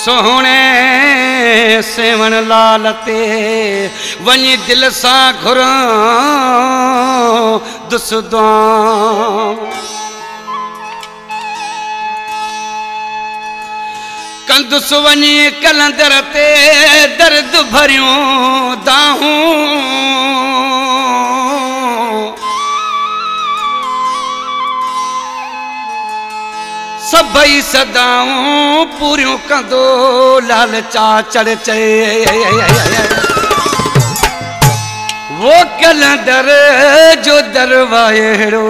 सोहणे सेवण लाल ते वञी दिल सां घुरां दुसदां कंदुस वञी कलंदर ते दर्द भरियूं दाहूं सबई सदाऊं पूरियों कंदो लाल चाचड़ चे वो कलंदर जो दरवाएड़ो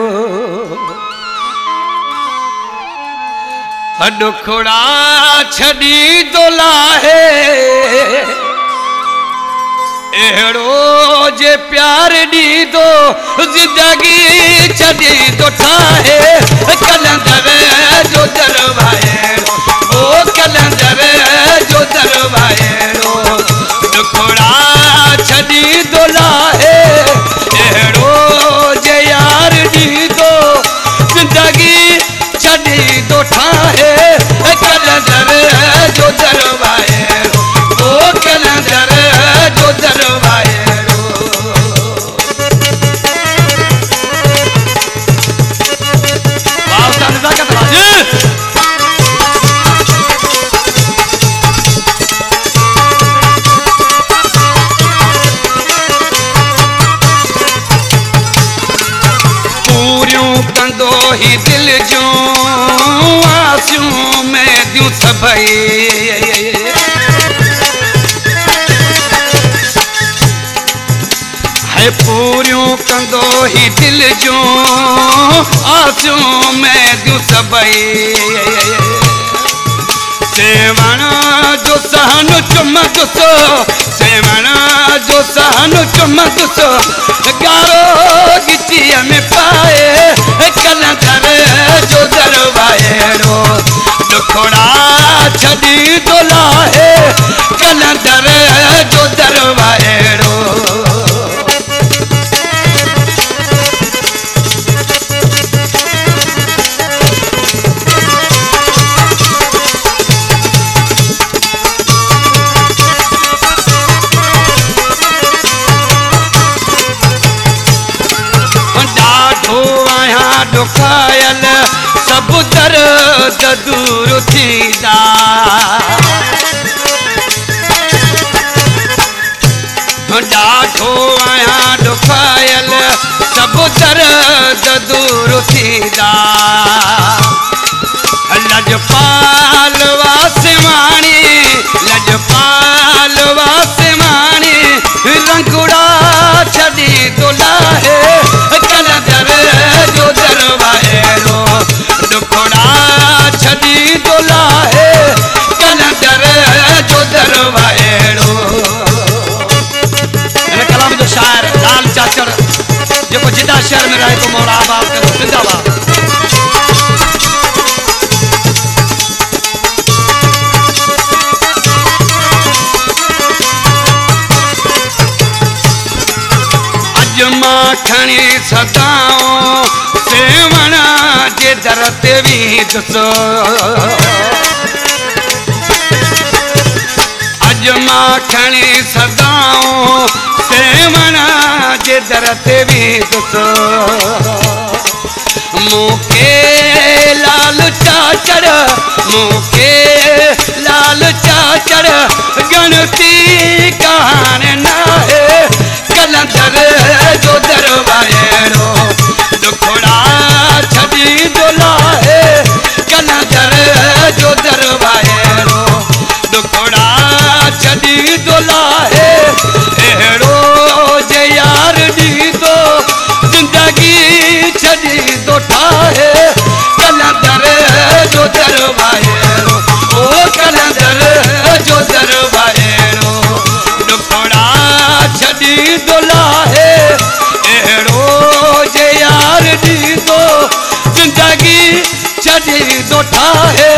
दुखड़ा छड़ी दोला है एड़ो जे प्यार दी दो जिंदगी छड़ी दो ठाहे कलंदर जो दरवाएड़ो ओ कलंदर जो दरवाएड़ो दुखड़ा छड़ी दोला है एड़ो जे यार दी दो जिंदगी छड़ी दो ठाहे कलंदर जो दरवाएड़ो ओ कलंदर जो दरवाएड़ो वाह नजाकत राज पूरियों कंदो ही दिल जो आसियूं में दियूं सबई है पूरियों कंदो ही दिल जो आसियूं में दियूं सबई सेवण जो सहन चुमदुसो सेवण जो सहन चुमदुसो गारो गिचिया में पाए कलंदर जो दरवाएड़ो दुखड़ा छड़ी दोला है कलंदर जो दरवाएड़ो दुखायल सब दर्द दूर थींदा ॾाढो आहियां दुखायल सब दर्द दूर थींदा लजपाल वासवाणी लजपाल वासवाणी रंगुड़ा छड़ी दोला है कलंदर जो दरवाएड़ो दुखड़ा छड़ी दोला है कलंदर जो दरवाएड़ो कलाम जो शायर लाल चाचड़ जो जिदा शहर में रहे तो मौला आबाद करो जिंदाबाद खणी सदाऊं सेवण जे दर ते भी दुसो अज मां खणी सदाऊं सेवण जे दर ते भी दुसो मूंखे लाल चाचड़ मूंखे लाल चाचड़ गणती कहाण न है कलंदर जो दरवाएड़ो दुखड़ा छड़ी दोला है कलंदर जो दरवाएड़ो दुखड़ा छड़ी दोला है एड़ो जे यार दी दो जिंदगी छड़ी दो ठाहे कलंदर जो दरवाएड़ो ओ कलंदर जो दरवाएड़ो दुखड़ा छड़ी दोला है एड़ो जे यार दी दो जिंदगी छड़ी दो ठाहे